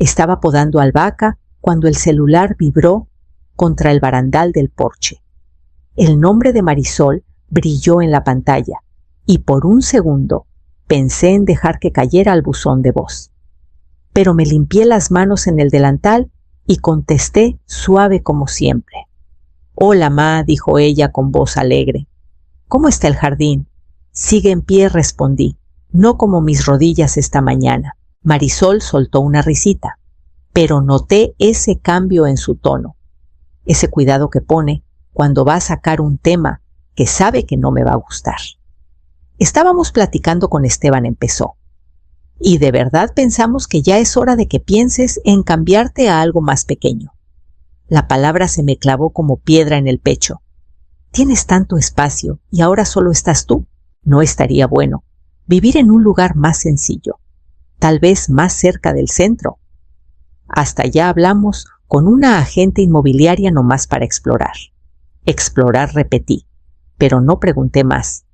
Estaba podando albahaca cuando el celular vibró contra el barandal del porche. El nombre de Marisol brilló en la pantalla y por un segundo pensé en dejar que cayera al buzón de voz. Pero me limpié las manos en el delantal y contesté suave como siempre. «Hola, ma», dijo ella con voz alegre. «¿Cómo está el jardín?» «Sigue en pie», respondí, «no como mis rodillas esta mañana». Marisol soltó una risita, pero noté ese cambio en su tono, ese cuidado que pone cuando va a sacar un tema que sabe que no me va a gustar. Estábamos platicando con Esteban, empezó. «Y de verdad pensamos que ya es hora de que pienses en cambiarte a algo más pequeño». La palabra se me clavó como piedra en el pecho. «Tienes tanto espacio y ahora solo estás tú. No estaría bueno vivir en un lugar más sencillo, tal vez más cerca del centro». Hasta ya hablamos con una agente inmobiliaria nomás para explorar. Explorar, repetí, pero no pregunté más.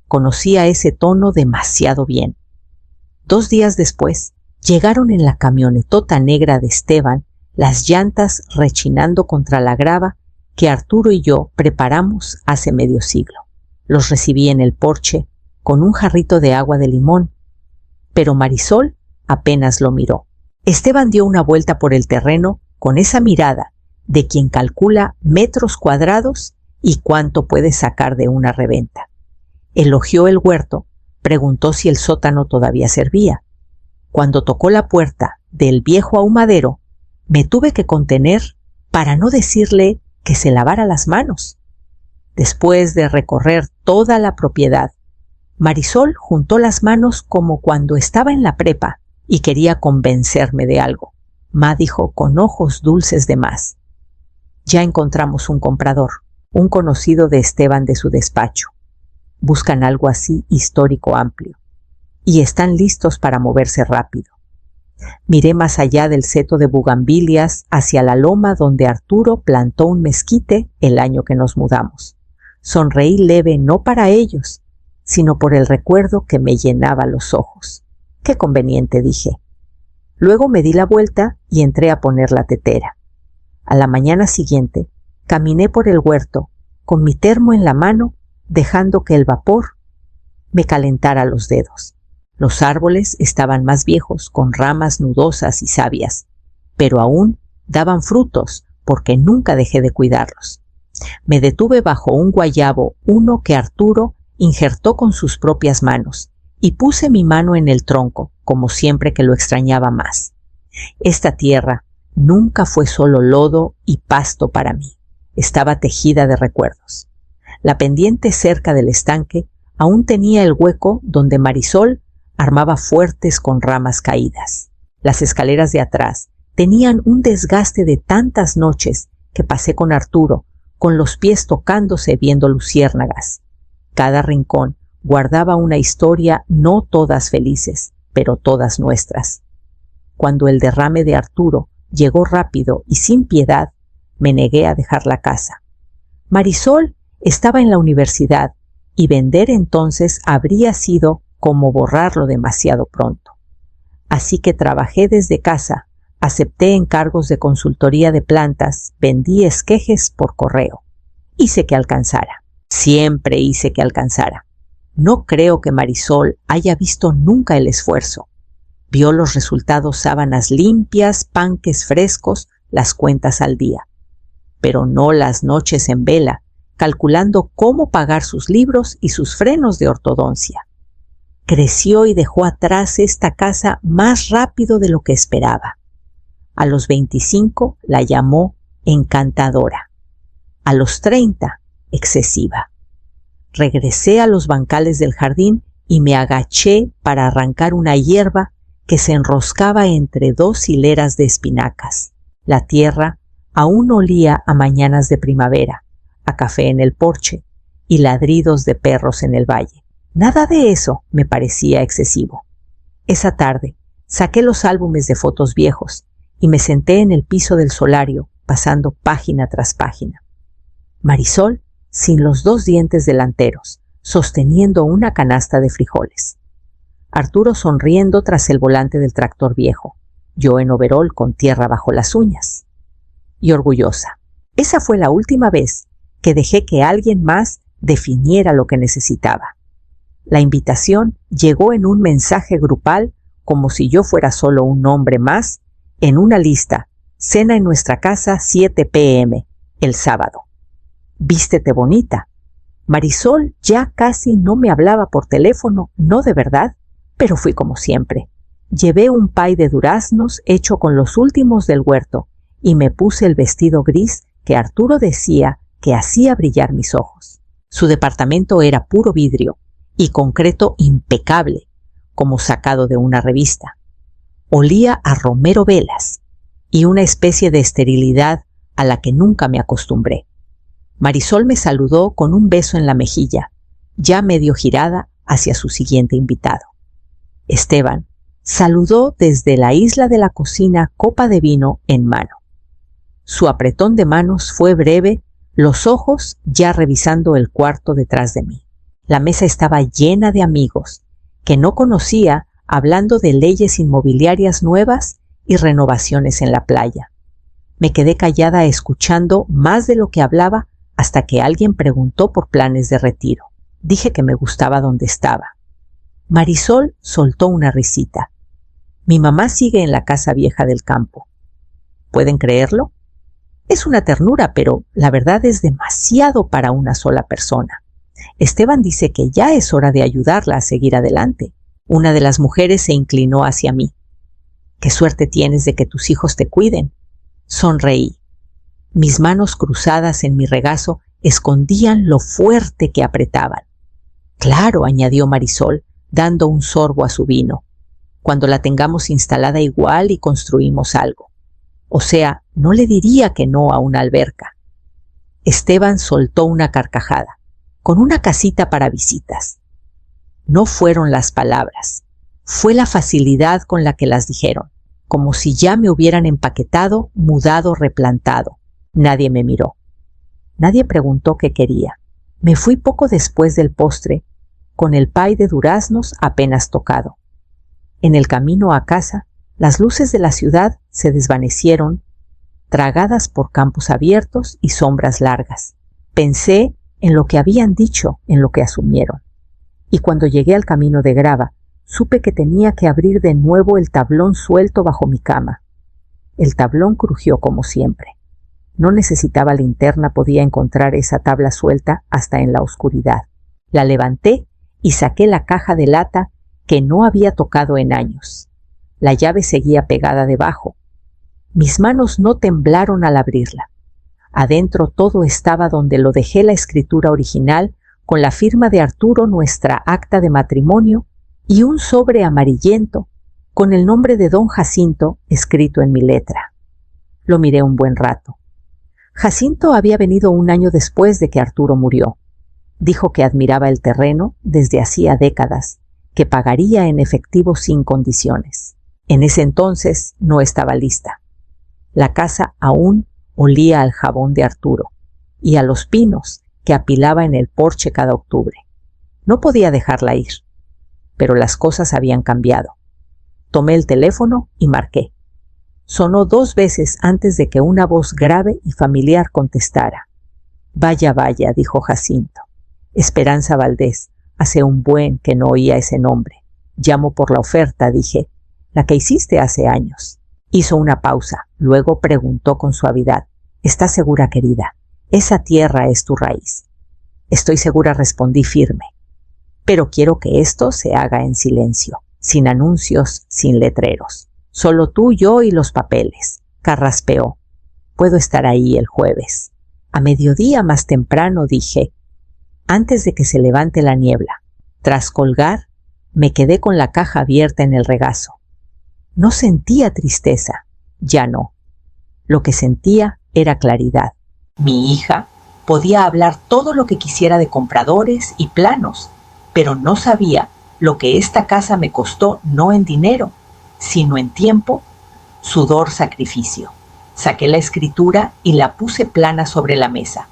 Conocía ese tono demasiado bien. 2 días después, llegaron en la camionetota negra de Esteban las llantas rechinando contra la grava que Arturo y yo preparamos hace medio siglo. Los recibí en el porche con un jarrito de agua de limón, pero Marisol apenas lo miró. Esteban dio una vuelta por el terreno con esa mirada de quien calcula metros cuadrados y cuánto puede sacar de una reventa. Elogió el huerto, preguntó si el sótano todavía servía. Cuando tocó la puerta del viejo ahumadero, me tuve que contener para no decirle que se lavara las manos. Después de recorrer toda la propiedad, Marisol juntó las manos como cuando estaba en la prepa y quería convencerme de algo. Ma dijo con ojos dulces de más: «Ya encontramos un comprador, un conocido de Esteban de su despacho. Buscan algo así histórico amplio y están listos para moverse rápido». Miré más allá del seto de bugambilias hacia la loma donde Arturo plantó un mezquite el año que nos mudamos. Sonreí leve, no para ellos, sino por el recuerdo que me llenaba los ojos. «Qué conveniente», dije. Luego me di la vuelta y entré a poner la tetera. A la mañana siguiente, caminé por el huerto con mi termo en la mano, dejando que el vapor me calentara los dedos. Los árboles estaban más viejos, con ramas nudosas y sabias, pero aún daban frutos porque nunca dejé de cuidarlos. Me detuve bajo un guayabo, uno que Arturo injertó con sus propias manos, y puse mi mano en el tronco, como siempre que lo extrañaba más. Esta tierra nunca fue solo lodo y pasto para mí, estaba tejida de recuerdos. La pendiente cerca del estanque aún tenía el hueco donde Marisol armaba fuertes con ramas caídas. Las escaleras de atrás tenían un desgaste de tantas noches que pasé con Arturo, con los pies tocándose viendo luciérnagas. Cada rincón guardaba una historia, no todas felices, pero todas nuestras. Cuando el derrame de Arturo llegó rápido y sin piedad, me negué a dejar la casa. Marisol estaba en la universidad y vender entonces habría sido como borrarlo demasiado pronto. Así que trabajé desde casa, acepté encargos de consultoría de plantas, vendí esquejes por correo. Hice que alcanzara. Siempre hice que alcanzara. No creo que Marisol haya visto nunca el esfuerzo. Vio los resultados: sábanas limpias, panques frescos, las cuentas al día. Pero no las noches en vela, calculando cómo pagar sus libros y sus frenos de ortodoncia. Creció y dejó atrás esta casa más rápido de lo que esperaba. A los 25 la llamó encantadora. A los 30, excesiva. Regresé a los bancales del jardín y me agaché para arrancar una hierba que se enroscaba entre 2 hileras de espinacas. La tierra aún olía a mañanas de primavera, a café en el porche y ladridos de perros en el valle. Nada de eso me parecía excesivo. Esa tarde saqué los álbumes de fotos viejos y me senté en el piso del solario pasando página tras página. Marisol sin los 2 dientes delanteros, sosteniendo una canasta de frijoles. Arturo sonriendo tras el volante del tractor viejo. yo en overol con tierra bajo las uñas. Y orgullosa. Esa fue la última vez que dejé que alguien más definiera lo que necesitaba. La invitación llegó en un mensaje grupal como si yo fuera solo un nombre más en una lista. Cena en nuestra casa 7 p.m. el sábado. Vístete bonita. Marisol ya casi no me hablaba por teléfono, no de verdad, pero fui como siempre. Llevé un pay de duraznos hecho con los últimos del huerto y me puse el vestido gris que Arturo decía que hacía brillar mis ojos. Su departamento era puro vidrio y concreto impecable, como sacado de una revista. Olía a romero velas y una especie de esterilidad a la que nunca me acostumbré. Marisol me saludó con un beso en la mejilla, ya medio girada hacia su siguiente invitado. Esteban saludó desde la isla de la cocina, copa de vino en mano. Su apretón de manos fue breve, los ojos ya revisando el cuarto detrás de mí. La mesa estaba llena de amigos que no conocía, hablando de leyes inmobiliarias nuevas y renovaciones en la playa. Me quedé callada escuchando más de lo que hablaba hasta que alguien preguntó por planes de retiro. Dije que me gustaba donde estaba. Marisol soltó una risita. Mi mamá sigue en la casa vieja del campo. ¿Pueden creerlo? Es una ternura, pero la verdad es demasiado para una sola persona. Esteban dice que ya es hora de ayudarla a seguir adelante. Una de las mujeres se inclinó hacia mí. «Qué suerte tienes de que tus hijos te cuiden». Sonreí. Mis manos cruzadas en mi regazo escondían lo fuerte que apretaban. «Claro», añadió Marisol, dando un sorbo a su vino. «Cuando la tengamos instalada igual y construimos algo. O sea, no le diría que no a una alberca». Esteban soltó una carcajada. «Con una casita para visitas». No fueron las palabras, fue la facilidad con la que las dijeron, como si ya me hubieran empaquetado, mudado, replantado. Nadie me miró. Nadie preguntó qué quería. Me fui poco después del postre, con el pay de duraznos apenas tocado. En el camino a casa, las luces de la ciudad se desvanecieron, tragadas por campos abiertos y sombras largas. Pensé en lo que habían dicho, en lo que asumieron. Y cuando llegué al camino de grava, supe que tenía que abrir de nuevo el tablón suelto bajo mi cama. El tablón crujió como siempre. No necesitaba linterna, podía encontrar esa tabla suelta hasta en la oscuridad. La levanté y saqué la caja de lata que no había tocado en años. La llave seguía pegada debajo. Mis manos no temblaron al abrirla. Adentro todo estaba donde lo dejé, la escritura original, con la firma de Arturo, nuestra acta de matrimonio, y un sobre amarillento con el nombre de don Jacinto escrito en mi letra. Lo miré un buen rato. Jacinto había venido un año después de que Arturo murió. Dijo que admiraba el terreno desde hacía décadas, que pagaría en efectivo sin condiciones. En ese entonces no estaba lista. La casa aún olía al jabón de Arturo y a los pinos que apilaba en el porche cada octubre. No podía dejarla ir, pero las cosas habían cambiado. Tomé el teléfono y marqué. Sonó 2 veces antes de que una voz grave y familiar contestara. «Vaya, vaya», dijo Jacinto. «Esperanza Valdés, hace un buen que no oía ese nombre. Llamo por la oferta», dije. «La que hiciste hace años». Hizo una pausa, luego preguntó con suavidad. «¿Estás segura, querida? Esa tierra es tu raíz». «Estoy segura», respondí firme. «Pero quiero que esto se haga en silencio, sin anuncios, sin letreros. Solo tú, yo y los papeles», carraspeó. «Puedo estar ahí el jueves». «A mediodía más temprano», dije, antes de que se levante la niebla. Tras colgar, me quedé con la caja abierta en el regazo. No sentía tristeza, ya no. Lo que sentía era claridad. Mi hija podía hablar todo lo que quisiera de compradores y planos, pero no sabía lo que esta casa me costó, no en dinero, sino en tiempo, sudor, sacrificio. Saqué la escritura y la puse plana sobre la mesa.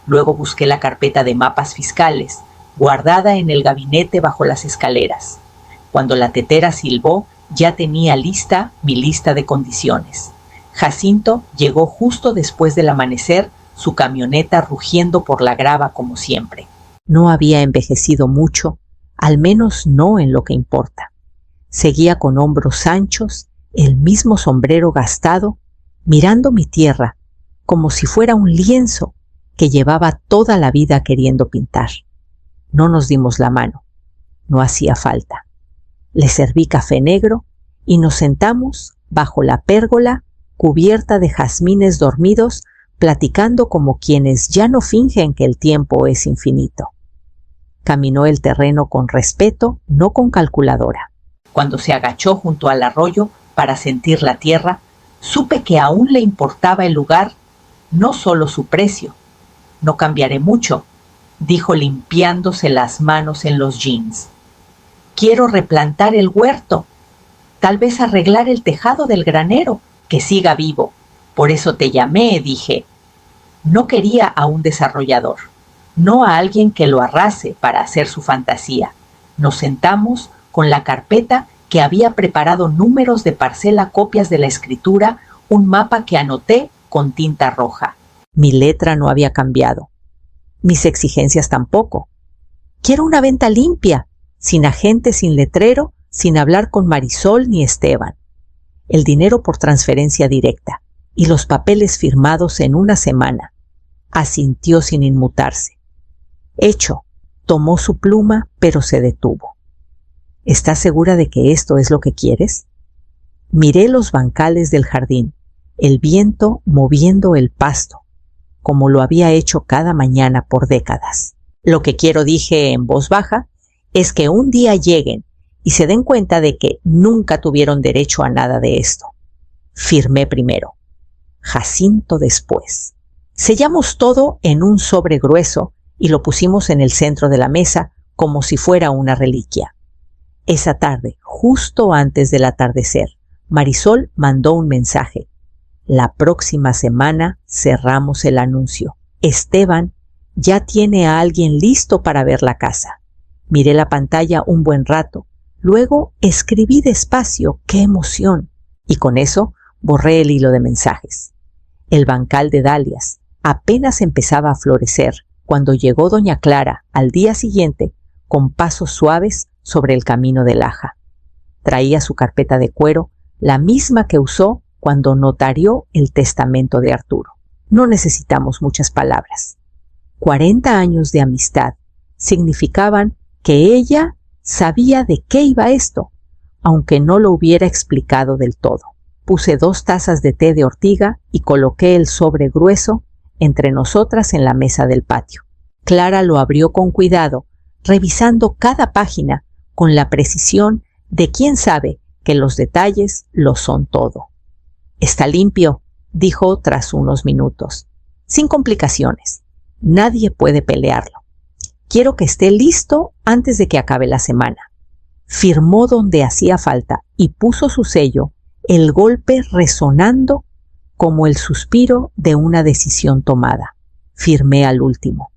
Luego busqué la carpeta de mapas fiscales, guardada en el gabinete bajo las escaleras. Cuando la tetera silbó, Ya tenía lista mi lista de condiciones. Jacinto llegó justo después del amanecer, su camioneta rugiendo por la grava como siempre. No había envejecido mucho, al menos no en lo que importa. Seguía con hombros anchos, el mismo sombrero gastado, mirando mi tierra como si fuera un lienzo que llevaba toda la vida queriendo pintar. No nos dimos la mano. No hacía falta. Le serví café negro y nos sentamos bajo la pérgola cubierta de jazmines dormidos, platicando como quienes ya no fingen que el tiempo es infinito. Caminó el terreno con respeto, no con calculadora. Cuando se agachó junto al arroyo para sentir la tierra, supe que aún le importaba el lugar, no solo su precio. No cambiaré mucho, dijo limpiándose las manos en los jeans. Quiero replantar el huerto, tal vez arreglar el tejado del granero, que siga vivo. Por eso te llamé, dije. No quería a un desarrollador, no a alguien que lo arrase para hacer su fantasía. Nos sentamos con la carpeta que había preparado números de parcela, copias de la escritura, un mapa que anoté con tinta roja. Mi letra no había cambiado. Mis exigencias tampoco. Quiero una venta limpia, sin agente, sin letrero, sin hablar con Marisol ni Esteban. El dinero por transferencia directa y los papeles firmados en una semana. Asintió sin inmutarse. Hecho, tomó su pluma, pero se detuvo. ¿Estás segura de que esto es lo que quieres? Miré los bancales del jardín, el viento moviendo el pasto, como lo había hecho cada mañana por décadas. Lo que quiero, dije en voz baja, es que un día lleguen y se den cuenta de que nunca tuvieron derecho a nada de esto. Firmé primero, Jacinto después. Sellamos todo en un sobre grueso y lo pusimos en el centro de la mesa como si fuera una reliquia. Esa tarde, justo antes del atardecer, Marisol mandó un mensaje. La próxima semana cerramos el anuncio. Esteban ya tiene a alguien listo para ver la casa. Miré la pantalla un buen rato. Luego escribí despacio, ¡qué emoción! Y con eso borré el hilo de mensajes. El bancal de dalias apenas empezaba a florecer cuando llegó doña Clara al día siguiente con pasos suaves sobre el camino de Laja. Traía su carpeta de cuero, la misma que usó cuando notarió el testamento de Arturo. No necesitamos muchas palabras. 40 años de amistad significaban que ella sabía de qué iba esto, aunque no lo hubiera explicado del todo. Puse 2 tazas de té de ortiga y coloqué el sobre grueso entre nosotras en la mesa del patio. Clara lo abrió con cuidado, revisando cada página con la precisión de quien sabe que los detalles lo son todo. «Está limpio», dijo tras unos minutos. «Sin complicaciones. Nadie puede pelearlo. Quiero que esté listo antes de que acabe la semana». Firmó donde hacía falta y puso su sello, el golpe resonando como el suspiro de una decisión tomada. Firmé al último.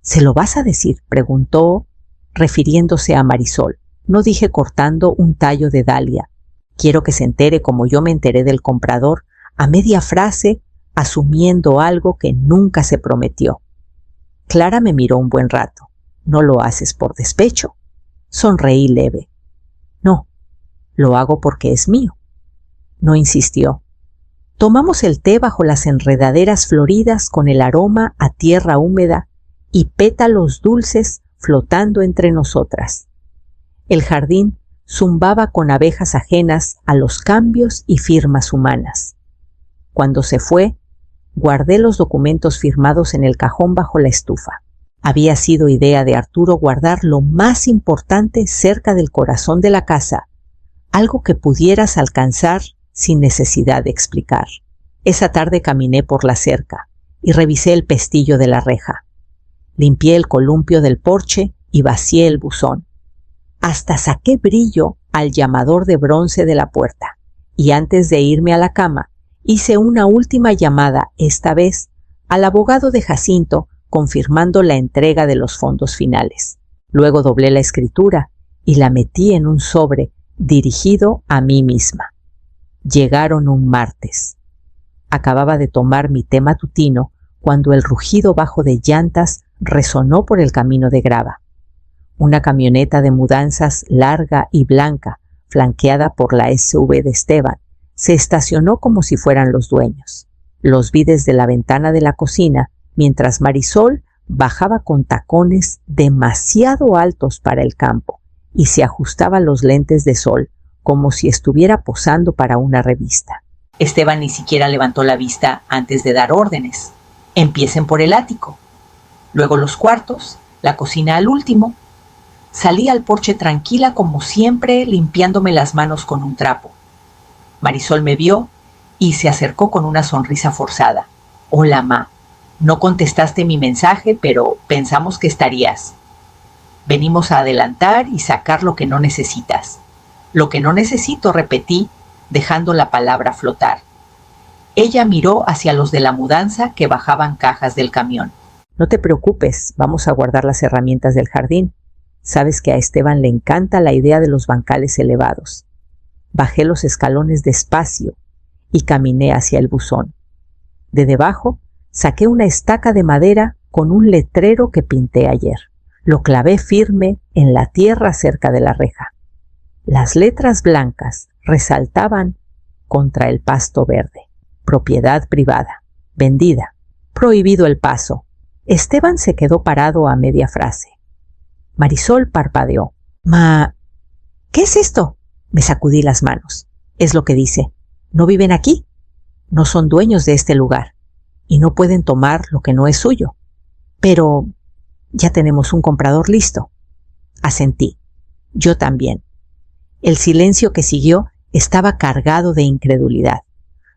«¿Se lo vas a decir?», preguntó, refiriéndose a Marisol. No dije cortando un tallo de dalia. Quiero que se entere como yo me enteré del comprador, a media frase, asumiendo algo que nunca se prometió. Clara me miró un buen rato. «¿No lo haces por despecho?». Sonreí leve. «No, lo hago porque es mío». No insistió. Tomamos el té bajo las enredaderas floridas con el aroma a tierra húmeda y pétalos dulces flotando entre nosotras. El jardín zumbaba con abejas ajenas a los cambios y firmas humanas. Cuando se fue, guardé los documentos firmados en el cajón bajo la estufa. Había sido idea de Arturo guardar lo más importante cerca del corazón de la casa, algo que pudieras alcanzar sin necesidad de explicar. Esa tarde caminé por la cerca y revisé el pestillo de la reja. Limpié el columpio del porche y vacié el buzón. Hasta saqué brillo al llamador de bronce de la puerta, y antes de irme a la cama, hice una última llamada, esta vez al abogado de Jacinto, confirmando la entrega de los fondos finales. Luego doblé la escritura y la metí en un sobre dirigido a mí misma. Llegaron un martes. Acababa de tomar mi té matutino cuando el rugido bajo de llantas resonó por el camino de grava. Una camioneta de mudanzas larga y blanca, flanqueada por la SUV de Esteban, se estacionó como si fueran los dueños. Los vi desde la ventana de la cocina mientras Marisol bajaba con tacones demasiado altos para el campo y se ajustaba los lentes de sol como si estuviera posando para una revista. Esteban ni siquiera levantó la vista antes de dar órdenes. Empiecen por el ático, luego los cuartos, la cocina al último. Salí al porche tranquila como siempre, limpiándome las manos con un trapo. Marisol me vio y se acercó con una sonrisa forzada. Hola, ma. No contestaste mi mensaje, pero pensamos que estarías. Venimos a adelantar y sacar lo que no necesitas. Lo que no necesito, repetí, dejando la palabra flotar. Ella miró hacia los de la mudanza que bajaban cajas del camión. No te preocupes, vamos a guardar las herramientas del jardín. Sabes que a Esteban le encanta la idea de los bancales elevados. Bajé los escalones despacio y caminé hacia el buzón. De debajo saqué una estaca de madera con un letrero que pinté ayer. Lo clavé firme en la tierra cerca de la reja. Las letras blancas resaltaban contra el pasto verde. Propiedad privada. Vendida. Prohibido el paso. Esteban se quedó parado a media frase. Marisol parpadeó. ¿Qué es esto? Me sacudí las manos. Es lo que dice. ¿No viven aquí? No son dueños de este lugar y no pueden tomar lo que no es suyo. Pero ya tenemos un comprador listo. Asentí. Yo también. El silencio que siguió estaba cargado de incredulidad.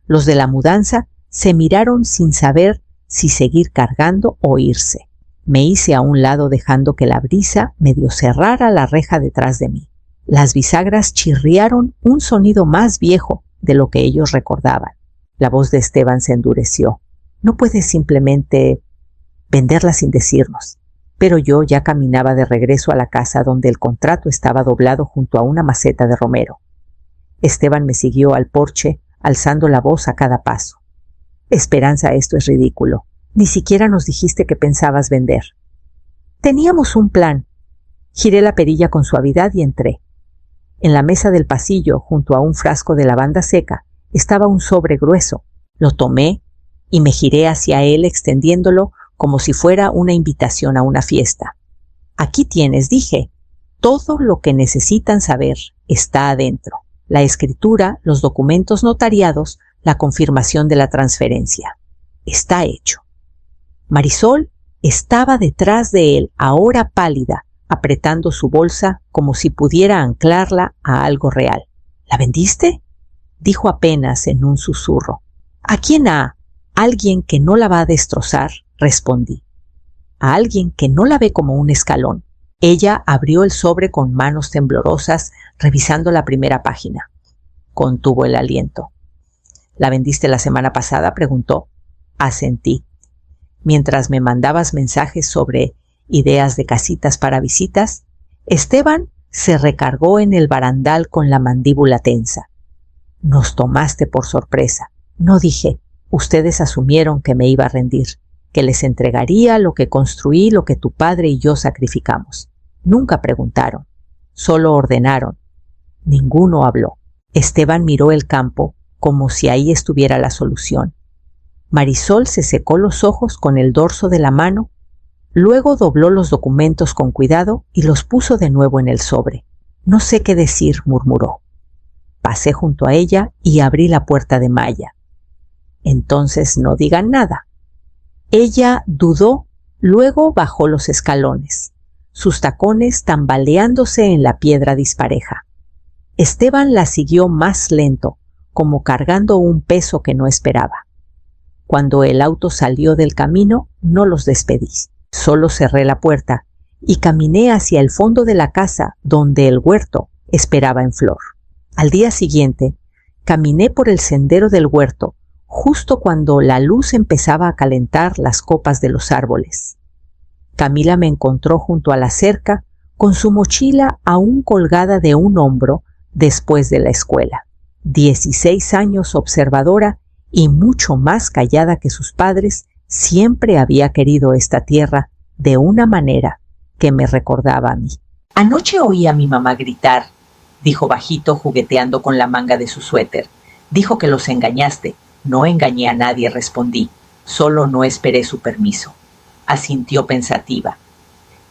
Los de la mudanza se miraron sin saber si seguir cargando o irse. Me hice a un lado dejando que la brisa medio cerrara la reja detrás de mí. Las bisagras chirriaron un sonido más viejo de lo que ellos recordaban. La voz de Esteban se endureció. No puedes simplemente venderla sin decirnos. Pero yo ya caminaba de regreso a la casa donde el contrato estaba doblado junto a una maceta de romero. Esteban me siguió al porche, alzando la voz a cada paso. Esperanza, esto es ridículo. Ni siquiera nos dijiste que pensabas vender. Teníamos un plan. Giré la perilla con suavidad y entré. En la mesa del pasillo, junto a un frasco de lavanda seca, estaba un sobre grueso. Lo tomé y me giré hacia él extendiéndolo como si fuera una invitación a una fiesta. Aquí tienes, dije. Todo lo que necesitan saber está adentro. La escritura, los documentos notariados, la confirmación de la transferencia. Está hecho. Marisol estaba detrás de él, ahora pálida, apretando su bolsa como si pudiera anclarla a algo real. ¿La vendiste? Dijo apenas en un susurro. ¿A quién? ¿A alguien que no la va a destrozar? Respondí. A alguien que no la ve como un escalón. Ella abrió el sobre con manos temblorosas, revisando la primera página. Contuvo el aliento. ¿La vendiste la semana pasada?, preguntó. Asentí. Mientras me mandabas mensajes sobre ideas de casitas para visitas, Esteban se recargó en el barandal con la mandíbula tensa. Nos tomaste por sorpresa. No dije. Ustedes asumieron que me iba a rendir, que les entregaría lo que construí, lo que tu padre y yo sacrificamos. Nunca preguntaron. Solo ordenaron. Ninguno habló. Esteban miró el campo como si ahí estuviera la solución. Marisol se secó los ojos con el dorso de la mano, luego dobló los documentos con cuidado y los puso de nuevo en el sobre. No sé qué decir, murmuró. Pasé junto a ella y abrí la puerta de malla. Entonces no digan nada. Ella dudó, luego bajó los escalones, sus tacones tambaleándose en la piedra dispareja. Esteban la siguió más lento, como cargando un peso que no esperaba. Cuando el auto salió del camino, no los despedí. Solo cerré la puerta y caminé hacia el fondo de la casa donde el huerto esperaba en flor. Al día siguiente, caminé por el sendero del huerto, justo cuando la luz empezaba a calentar las copas de los árboles. Camila me encontró junto a la cerca, con su mochila aún colgada de un hombro, después de la escuela. 16 años observadora y mucho más callada que sus padres, siempre había querido esta tierra de una manera que me recordaba a mí. Anoche oí a mi mamá gritar, dijo bajito, jugueteando con la manga de su suéter. Dijo que los engañaste. No engañé a nadie, respondí. Solo no esperé su permiso. Asintió pensativa.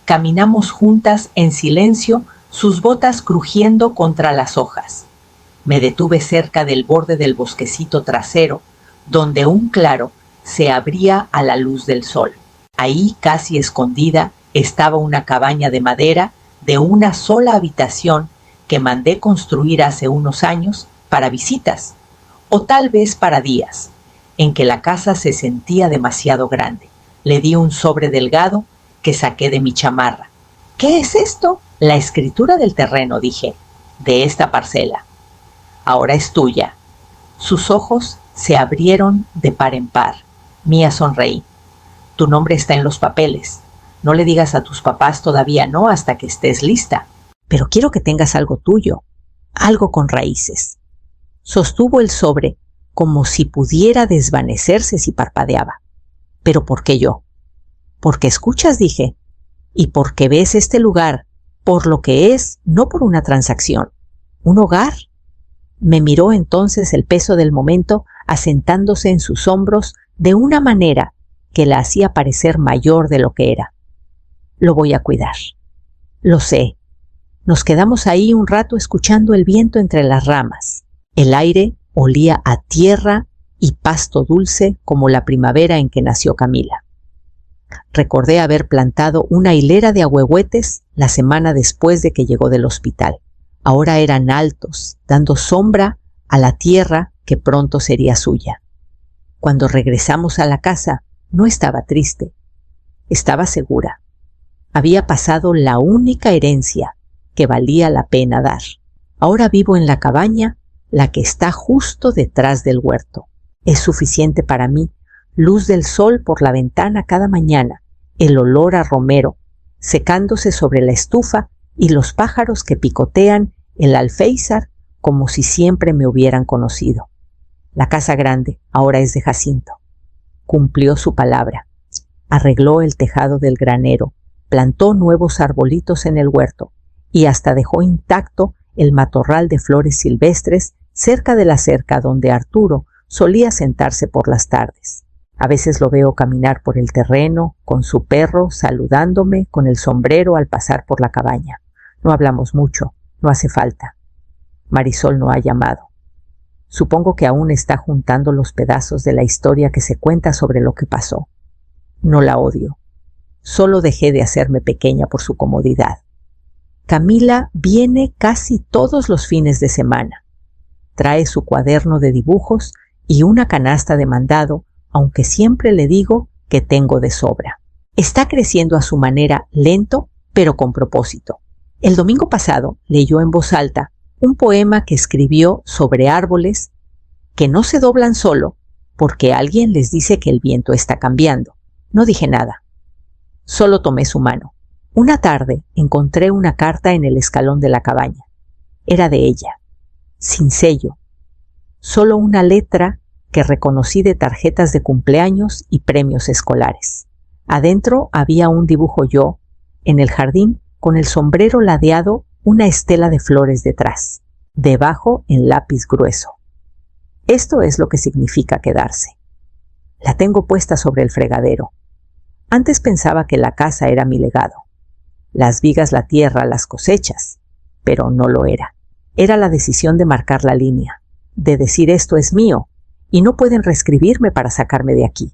Caminamos juntas en silencio, sus botas crujiendo contra las hojas. Me detuve cerca del borde del bosquecito trasero, donde un claro se abría a la luz del sol. Ahí, casi escondida, estaba una cabaña de madera de una sola habitación que mandé construir hace unos años para visitas, o tal vez para días, en que la casa se sentía demasiado grande. Le di un sobre delgado que saqué de mi chamarra. ¿Qué es esto? La escritura del terreno, dije, de esta parcela. Ahora es tuya. Sus ojos se abrieron de par en par. Mía sonreí. Tu nombre está en los papeles. No le digas a tus papás todavía no hasta que estés lista. Pero quiero que tengas algo tuyo, algo con raíces. Sostuvo el sobre como si pudiera desvanecerse si parpadeaba. ¿Pero por qué yo? Porque escuchas, dije, y porque ves este lugar por lo que es, no por una transacción. ¿Un hogar? Me miró entonces el peso del momento asentándose en sus hombros de una manera que la hacía parecer mayor de lo que era. Lo voy a cuidar. Lo sé. Nos quedamos ahí un rato escuchando el viento entre las ramas. El aire olía a tierra y pasto dulce como la primavera en que nació Camila. Recordé haber plantado una hilera de ahuehuetes la semana después de que llegó del hospital. Ahora eran altos, dando sombra a la tierra que pronto sería suya. Cuando regresamos a la casa, no estaba triste. Estaba segura. Había pasado la única herencia que valía la pena dar. Ahora vivo en la cabaña, la que está justo detrás del huerto. Es suficiente para mí, luz del sol por la ventana cada mañana, el olor a romero, secándose sobre la estufa y los pájaros que picotean el alféizar como si siempre me hubieran conocido. La casa grande ahora es de Jacinto. Cumplió su palabra. Arregló el tejado del granero, plantó nuevos arbolitos en el huerto y hasta dejó intacto el matorral de flores silvestres cerca de la cerca donde Arturo solía sentarse por las tardes. A veces lo veo caminar por el terreno con su perro saludándome con el sombrero al pasar por la cabaña. No hablamos mucho, no hace falta. Marisol no ha llamado. Supongo que aún está juntando los pedazos de la historia que se cuenta sobre lo que pasó. No la odio. Solo dejé de hacerme pequeña por su comodidad. Camila viene casi todos los fines de semana. Trae su cuaderno de dibujos y una canasta de mandado, aunque siempre le digo que tengo de sobra. Está creciendo a su manera, lento, pero con propósito. El domingo pasado leyó en voz alta un poema que escribió sobre árboles que no se doblan solo porque alguien les dice que el viento está cambiando. No dije nada. Solo tomé su mano. Una tarde encontré una carta en el escalón de la cabaña. Era de ella, sin sello. Solo una letra que reconocí de tarjetas de cumpleaños y premios escolares. Adentro había un dibujo yo, en el jardín, con el sombrero ladeado, una estela de flores detrás. Debajo, en lápiz grueso. Esto es lo que significa quedarse. La tengo puesta sobre el fregadero. Antes pensaba que la casa era mi legado. Las vigas, la tierra, las cosechas. Pero no lo era. Era la decisión de marcar la línea, de decir esto es mío, y no pueden reescribirme para sacarme de aquí.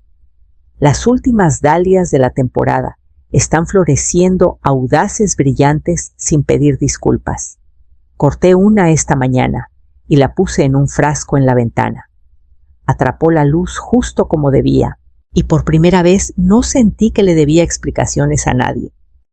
Las últimas dalias de la temporada están floreciendo audaces, brillantes, sin pedir disculpas. Corté una esta mañana y la puse en un frasco en la ventana. Atrapó la luz justo como debía, y por primera vez no sentí que le debía explicaciones a nadie.